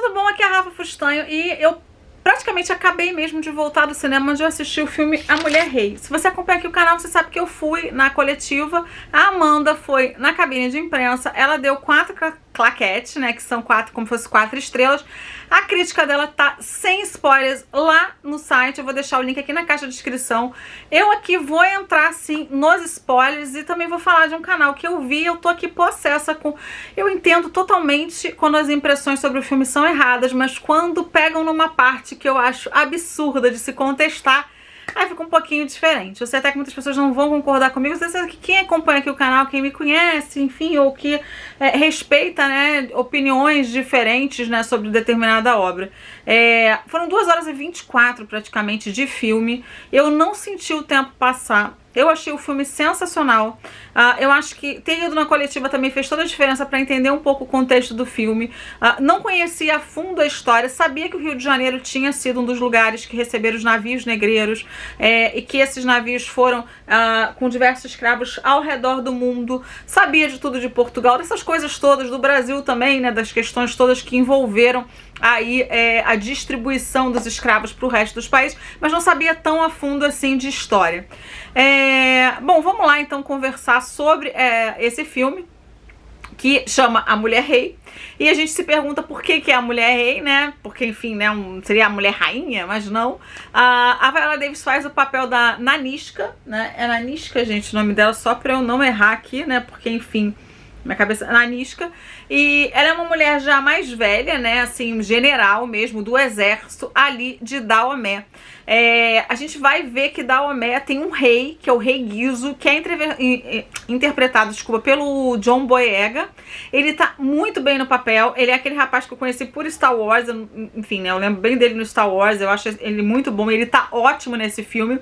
tudo bom? Aqui é a Rafa Fustanho e eu praticamente acabei mesmo de voltar do cinema onde eu assisti o filme A Mulher Rei. Se você acompanha aqui o canal, você sabe que eu fui na coletiva, a Amanda foi na cabine de imprensa, ela deu 4 claquetes, né, que são 4, como se fosse 4 estrelas. A crítica dela tá sem spoilers lá no site, eu vou deixar o link aqui na caixa de descrição. Eu aqui vou entrar, assim, nos spoilers e também vou falar de um canal que eu vi, eu tô aqui possessa com... Eu entendo totalmente quando as impressões sobre o filme são erradas, mas quando pegam numa parte que eu acho absurda de se contestar, aí fica um pouquinho diferente. Eu sei até que muitas pessoas não vão concordar comigo. Você sabe que quem acompanha aqui o canal, quem me conhece, enfim, ou que respeita, né, opiniões diferentes, né, sobre determinada obra. Foram 2 horas e 24 praticamente de filme. Eu não senti o tempo passar. Eu achei o filme sensacional. Eu acho que ter ido na coletiva também fez toda a diferença para entender um pouco o contexto do filme. Não conhecia a fundo a história, sabia que o Rio de Janeiro tinha sido um dos lugares que receberam os navios negreiros e que esses navios foram com diversos escravos ao redor do mundo. Sabia de tudo de Portugal, dessas coisas todas, do Brasil também, né, das questões todas que envolveram aí a distribuição dos escravos para o resto dos países, mas não sabia tão a fundo assim de história. Bom, vamos lá então conversar sobre esse filme que chama A Mulher Rei, e a gente se pergunta por que é a Mulher Rei, né? Porque, enfim, né, seria a Mulher Rainha, mas não. A Viola Davis faz o papel da Nanisca, né? É Nanisca, gente, o nome dela, só pra eu não errar aqui, né? Porque, enfim, minha cabeça... Nanisca. E ela é uma mulher já mais velha, né, assim, general mesmo, do exército ali de Daomé. A gente vai ver que Daomé tem um rei, que é o Rei Guizo, que é interpretado, desculpa, pelo John Boyega. Ele tá muito bem no papel, ele é aquele rapaz que eu conheci por Star Wars, enfim, né, eu lembro bem dele no Star Wars, eu acho ele muito bom, ele tá ótimo nesse filme.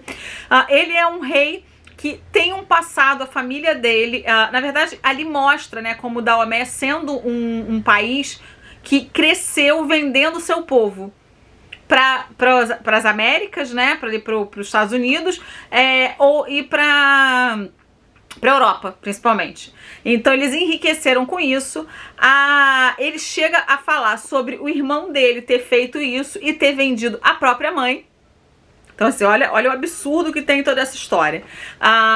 Ele é um rei que tem um passado, a família dele, na verdade, ali mostra, né, como Daomé sendo um país que cresceu vendendo seu povo para as Américas, né, para os Estados Unidos, e para Europa, principalmente. Então eles enriqueceram com isso. Ele chega a falar sobre o irmão dele ter feito isso e ter vendido a própria mãe. Então, assim, olha o absurdo que tem em toda essa história.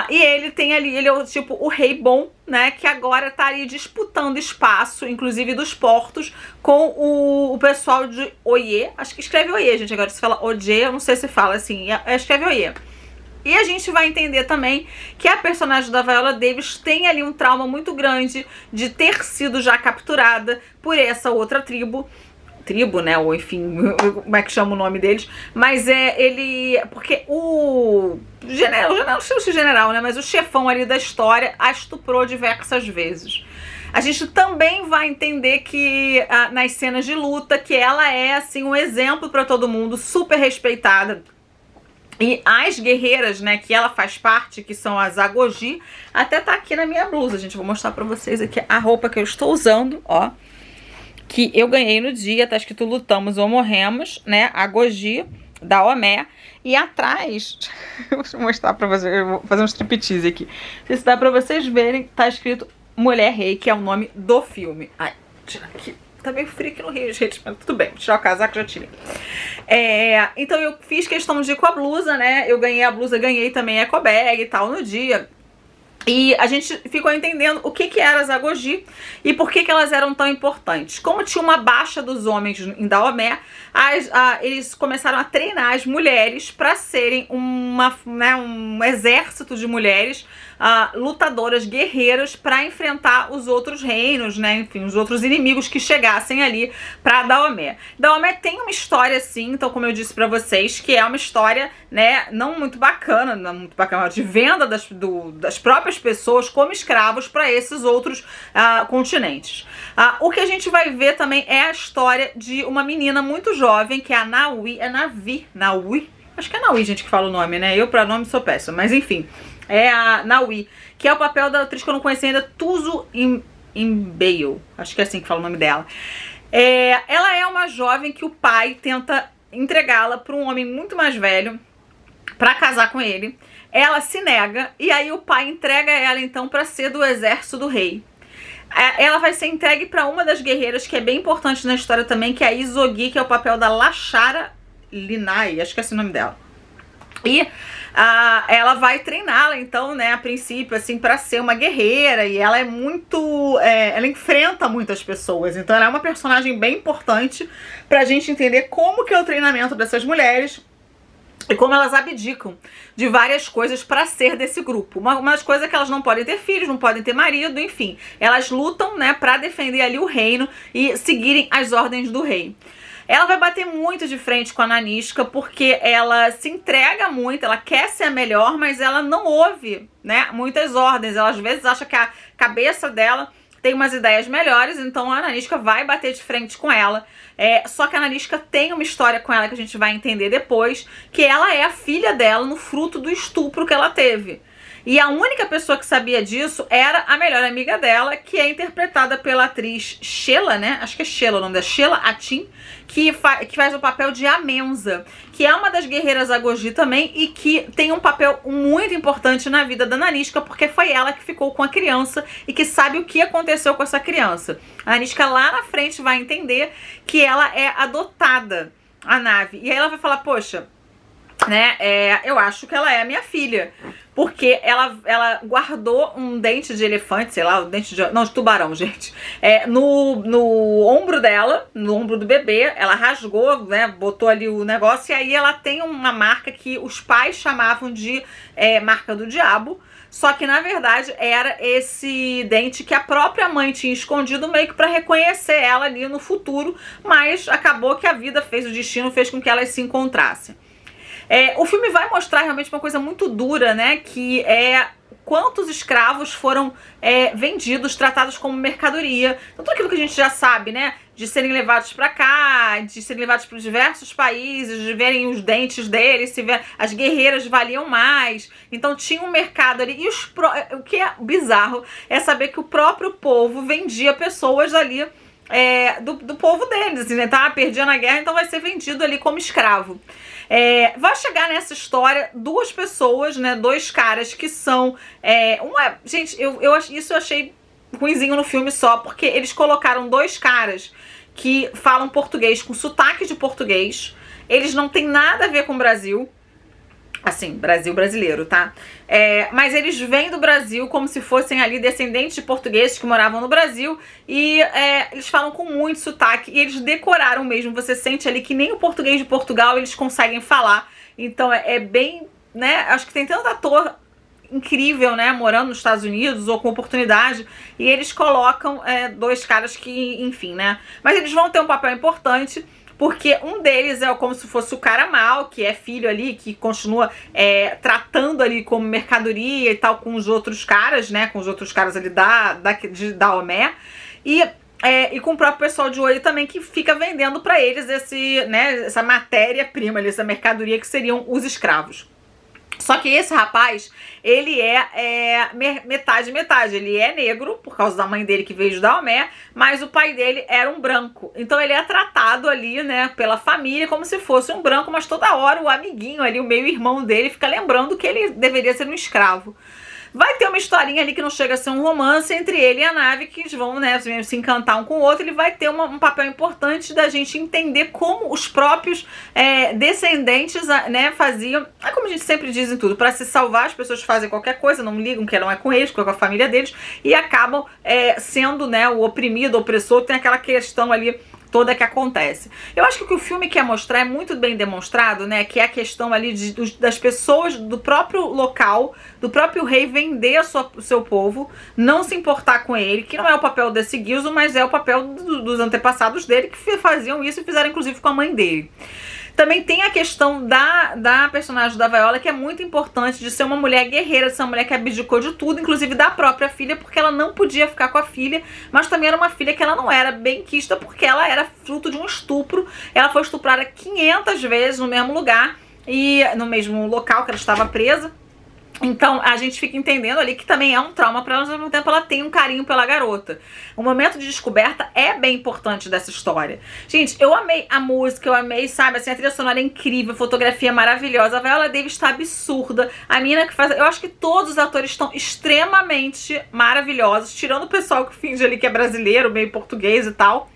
E ele tem ali, ele é o rei bom, né? Que agora tá ali disputando espaço, inclusive dos portos, com o pessoal de Oiê. Acho que escreve Oiê, gente. Agora se fala Ojê, eu não sei se fala assim. Escreve Oiê. E a gente vai entender também que a personagem da Viola Davis tem ali um trauma muito grande de ter sido já capturada por essa outra tribo, né, ou enfim, como é que chama o nome deles, mas porque o general, não sei se general, né, mas o chefão ali da história a estuprou diversas vezes. A gente também vai entender que nas cenas de luta, que ela é, assim, um exemplo para todo mundo, super respeitada. E as guerreiras, né, que ela faz parte, que são as Agoji, até tá aqui na minha blusa, gente, vou mostrar pra vocês aqui a roupa que eu estou usando, ó, que eu ganhei no dia, tá escrito lutamos ou morremos, né, Agoji, Daomé, e atrás, vou mostrar pra vocês, eu vou fazer um striptease aqui, se dá pra vocês verem, tá escrito Mulher Rei, que é o nome do filme. Ai, tira aqui, tá meio frio aqui no Rio, gente, mas tudo bem, vou tirar o casaco, já tirei. Então eu fiz questão de ir com a blusa, né, eu ganhei a blusa, ganhei também a eco bag e tal no dia. E a gente ficou entendendo o que eram as Agoji e por que elas eram tão importantes. Como tinha uma baixa dos homens em Daomé, eles começaram a treinar as mulheres para serem um exército de mulheres lutadoras, guerreiras, para enfrentar os outros reinos, né? Enfim, os outros inimigos que chegassem ali para Daomé. Daomé tem uma história, assim, então, como eu disse para vocês, que é uma história, né, não muito bacana, de venda das próprias pessoas como escravos para esses outros continentes. O que a gente vai ver também é a história de uma menina muito jovem, que é a Naui, Naui? Acho que é Naui, gente, que fala o nome, né? Eu, pra nome, sou péssima, mas enfim. É a Naui, que é o papel da atriz que eu não conheci ainda, Tuzo Mbeyo. Acho que é assim que fala o nome dela. Ela é uma jovem que o pai tenta entregá-la para um homem muito mais velho para casar com ele. Ela se nega e aí o pai entrega ela então para ser do exército do rei. Ela vai ser entregue para uma das guerreiras que é bem importante na história também, que é a Isogi, que é o papel da Lashara Linai, acho que é esse o nome dela. E ela vai treiná-la, então, né, a princípio, assim, pra ser uma guerreira. E ela é muito... ela enfrenta muitas pessoas. Então ela é uma personagem bem importante pra gente entender como que é o treinamento dessas mulheres e como elas abdicam de várias coisas pra ser desse grupo. Uma das coisas é que elas não podem ter filhos, não podem ter marido, enfim. Elas lutam, né, pra defender ali o reino e seguirem as ordens do rei. Ela vai bater muito de frente com a Nanisca porque ela se entrega muito, ela quer ser a melhor, mas ela não ouve, né, muitas ordens. Ela às vezes acha que a cabeça dela tem umas ideias melhores, então a Nanisca vai bater de frente com ela. Só que a Nanisca tem uma história com ela que a gente vai entender depois, que ela é a filha dela no fruto do estupro que ela teve. E a única pessoa que sabia disso era a melhor amiga dela, que é interpretada pela atriz Sheila, né? Acho que é Sheila o nome dela, Sheila Atim, que faz o papel de Amenza, que é uma das guerreiras Agoji também e que tem um papel muito importante na vida da Nanisca, porque foi ela que ficou com a criança e que sabe o que aconteceu com essa criança. A Nanisca lá na frente vai entender que ela é adotada, a Na'vi, e aí ela vai falar, poxa, né, eu acho que ela é a minha filha. Porque ela guardou um dente de elefante, sei lá, de tubarão, gente. No ombro dela, no ombro do bebê, ela rasgou, né, botou ali o negócio, e aí ela tem uma marca que os pais chamavam de marca do diabo. Só que, na verdade, era esse dente que a própria mãe tinha escondido meio que pra reconhecer ela ali no futuro, mas acabou que a vida fez, o destino fez com que elas se encontrassem. O filme vai mostrar realmente uma coisa muito dura, né? Que é quantos escravos foram vendidos, tratados como mercadoria. Então, tudo aquilo que a gente já sabe, né? De serem levados pra cá, de serem levados para diversos países, de verem os dentes deles, as guerreiras valiam mais. Então, tinha um mercado ali. E o que é bizarro é saber que o próprio povo vendia pessoas ali do povo deles, assim, né? Tá, perdia na guerra, então vai ser vendido ali como escravo. Vai chegar nessa história duas pessoas, né? Dois caras que são... gente, isso eu achei ruinzinho no filme só, porque eles colocaram dois caras que falam português com sotaque de português. Eles não têm nada a ver com o Brasil. Assim, Brasil brasileiro, tá? Mas eles vêm do Brasil como se fossem ali descendentes de portugueses que moravam no Brasil. E eles falam com muito sotaque. E eles decoraram mesmo. Você sente ali que nem o português de Portugal eles conseguem falar. Então é bem, né? Acho que tem tanto ator incrível, né? Morando nos Estados Unidos ou com oportunidade. E eles colocam dois caras que, enfim, né? Mas eles vão ter um papel importante. Porque um deles é como se fosse o cara mau, que é filho ali, que continua tratando ali como mercadoria e tal com os outros caras, né? Com os outros caras ali da Omé. E com o próprio pessoal de olho também, que fica vendendo pra eles essa matéria-prima, essa mercadoria que seriam os escravos. Só que esse rapaz, ele metade. Ele é negro, por causa da mãe dele que veio de Daomé, mas o pai dele era um branco. Então ele é tratado ali, né, pela família como se fosse um branco, mas toda hora o amiguinho ali, o meio-irmão dele, fica lembrando que ele deveria ser um escravo. Vai ter uma historinha ali que não chega a ser um romance entre ele e a Na'vi, que eles vão, né, se encantar um com o outro. Ele vai ter um papel importante da gente entender como os próprios descendentes, né, faziam. É como a gente sempre diz em tudo, para se salvar as pessoas fazem qualquer coisa, não ligam que não é com eles, que é com a família deles, e acabam sendo, né, o oprimido, o opressor. Tem aquela questão ali toda que acontece. Eu acho que o que o filme quer mostrar é muito bem demonstrado, né? Que é a questão ali das pessoas do próprio local, do próprio rei vender o seu povo, não se importar com ele, que não é o papel desse Gilzo, mas é o papel dos antepassados dele que faziam isso e fizeram inclusive com a mãe dele. Também tem a questão da personagem da Viola, que é muito importante, de ser uma mulher guerreira, de ser uma mulher que abdicou de tudo, inclusive da própria filha, porque ela não podia ficar com a filha, mas também era uma filha que ela não era benquista, porque ela era fruto de um estupro. Ela foi estuprada 500 vezes no mesmo lugar, e no mesmo local que ela estava presa. Então a gente fica entendendo ali que também é um trauma para ela, mas ao mesmo tempo ela tem um carinho pela garota. O momento de descoberta é bem importante dessa história. Gente, eu amei a música, eu amei, sabe, assim, a trilha sonora é incrível, a fotografia é maravilhosa, a Viola Davis está absurda, a menina que faz... Eu acho que todos os atores estão extremamente maravilhosos, tirando o pessoal que finge ali que é brasileiro, meio português e tal.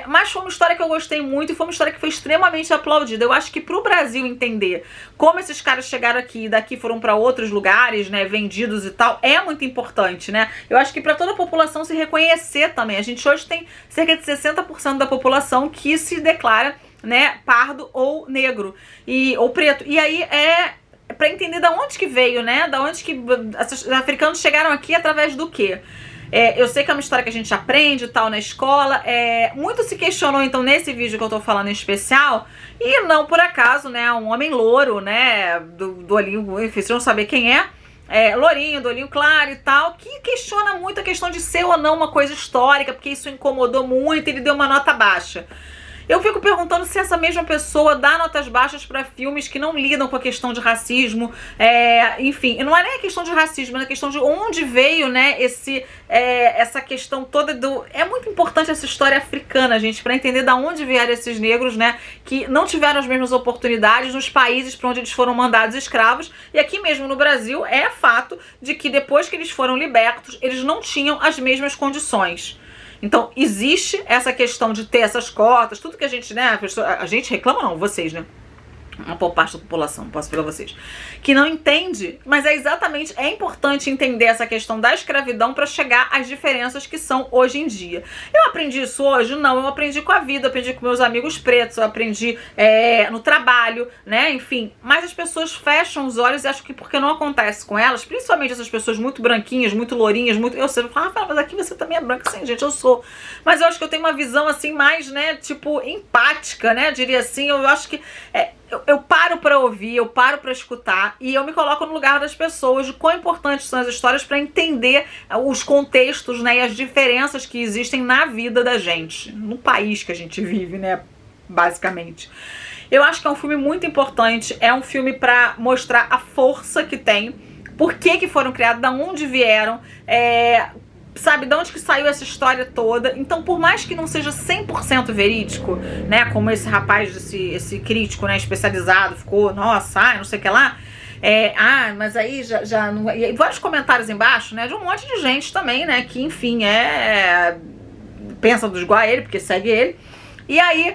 Mas foi uma história que eu gostei muito e foi uma história que foi extremamente aplaudida. Eu acho que pro Brasil entender como esses caras chegaram aqui e daqui foram pra outros lugares, né, vendidos e tal, é muito importante, né? Eu acho que pra toda a população se reconhecer também. A gente hoje tem cerca de 60% da população que se declara, né, pardo ou negro ou preto. E aí pra entender da onde que veio, né? Da onde que os africanos chegaram aqui através do quê? Eu sei que é uma história que a gente aprende e tal na escola. Muito se questionou, então, nesse vídeo que eu tô falando em especial, e não por acaso, né, um homem louro, né, do olhinho, enfim, vocês vão saber quem lourinho, do olhinho claro e tal, que questiona muito a questão de ser ou não uma coisa histórica, porque isso incomodou muito e ele deu uma nota baixa. Eu fico perguntando se essa mesma pessoa dá notas baixas para filmes que não lidam com a questão de racismo, enfim, não é nem a questão de racismo, é a questão de onde veio, né, essa questão toda do... É muito importante essa história africana, gente, para entender da onde vieram esses negros, né, que não tiveram as mesmas oportunidades nos países para onde eles foram mandados escravos, e aqui mesmo no Brasil é fato de que depois que eles foram libertos, eles não tinham as mesmas condições. Então, existe essa questão de ter essas cotas, tudo que a gente, né, a gente reclama não, vocês, né, uma boa parte da população, posso falar vocês, que não entende, mas é importante entender essa questão da escravidão para chegar às diferenças que são hoje em dia. Eu aprendi isso hoje? Não, eu aprendi com a vida, eu aprendi com meus amigos pretos, eu aprendi no trabalho, né, enfim, mas as pessoas fecham os olhos e acham que porque não acontece com elas, principalmente essas pessoas muito branquinhas, muito lourinhas, eu sei, Rafael, mas aqui você também é branca, sim, gente, eu sou, mas eu acho que eu tenho uma visão assim mais, né, tipo, empática, né, diria assim, eu acho que eu paro pra ouvir, eu paro pra escutar e eu me coloco no lugar das pessoas, de quão importantes são as histórias pra entender os contextos, né, e as diferenças que existem na vida da gente, no país que a gente vive, né, basicamente. Eu acho que é um filme muito importante, é um filme pra mostrar a força que tem, por que foram criados, da onde vieram, sabe, de onde que saiu essa história toda. Então, por mais que não seja 100% verídico, né, como esse rapaz, esse crítico, né, especializado ficou, nossa, não sei o que lá, mas aí já não... E vários comentários embaixo, né, de um monte de gente também, né, que enfim, pensa dos igual a ele, porque segue ele, e aí,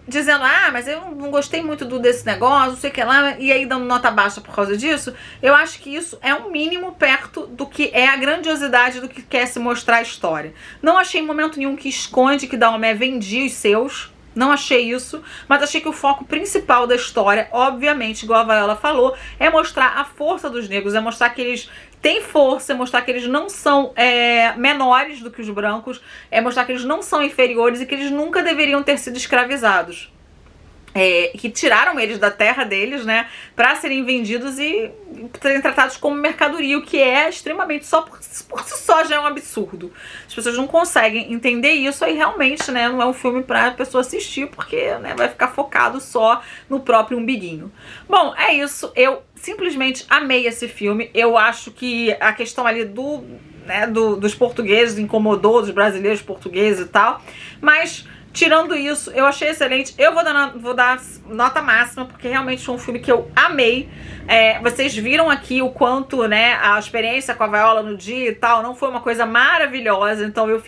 dizendo, mas eu não gostei muito desse negócio, não sei o que lá, e aí dando nota baixa por causa disso. Eu acho que isso é um mínimo perto do que é a grandiosidade do que quer se mostrar a história. Não achei em momento nenhum que esconde que Daomé vendia os seus, não achei isso, mas achei que o foco principal da história, obviamente, igual a Viola falou, é mostrar a força dos negros, é mostrar que eles têm força, é mostrar que eles não são menores do que os brancos, é mostrar que eles não são inferiores e que eles nunca deveriam ter sido escravizados. Que tiraram eles da terra deles, né, para serem vendidos e serem tratados como mercadoria, o que é extremamente, por si só já é um absurdo. As pessoas não conseguem entender isso, aí realmente, né, não é um filme pra pessoa assistir, porque, né, vai ficar focado só no próprio umbiguinho. Bom, é isso, eu simplesmente amei esse filme. Eu acho que a questão ali dos portugueses incomodou, dos brasileiros portugueses e tal, mas... Tirando isso, eu achei excelente. Eu vou dar nota máxima, porque realmente foi um filme que eu amei. Vocês viram aqui o quanto, né, a experiência com a Viola no dia e tal, não foi uma coisa maravilhosa. Então eu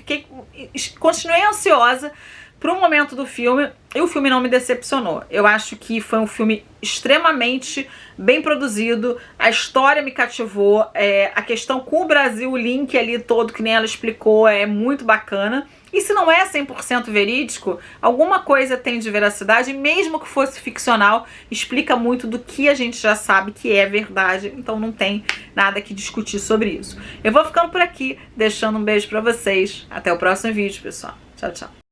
continuei ansiosa para o momento do filme, e o filme não me decepcionou. Eu acho que foi um filme extremamente bem produzido, a história me cativou, a questão com o Brasil, o link ali todo, que nem ela explicou, é muito bacana. E se não é 100% verídico, alguma coisa tem de veracidade, mesmo que fosse ficcional, explica muito do que a gente já sabe que é verdade, então não tem nada que discutir sobre isso. Eu vou ficando por aqui, deixando um beijo pra vocês. Até o próximo vídeo, pessoal. Tchau, tchau.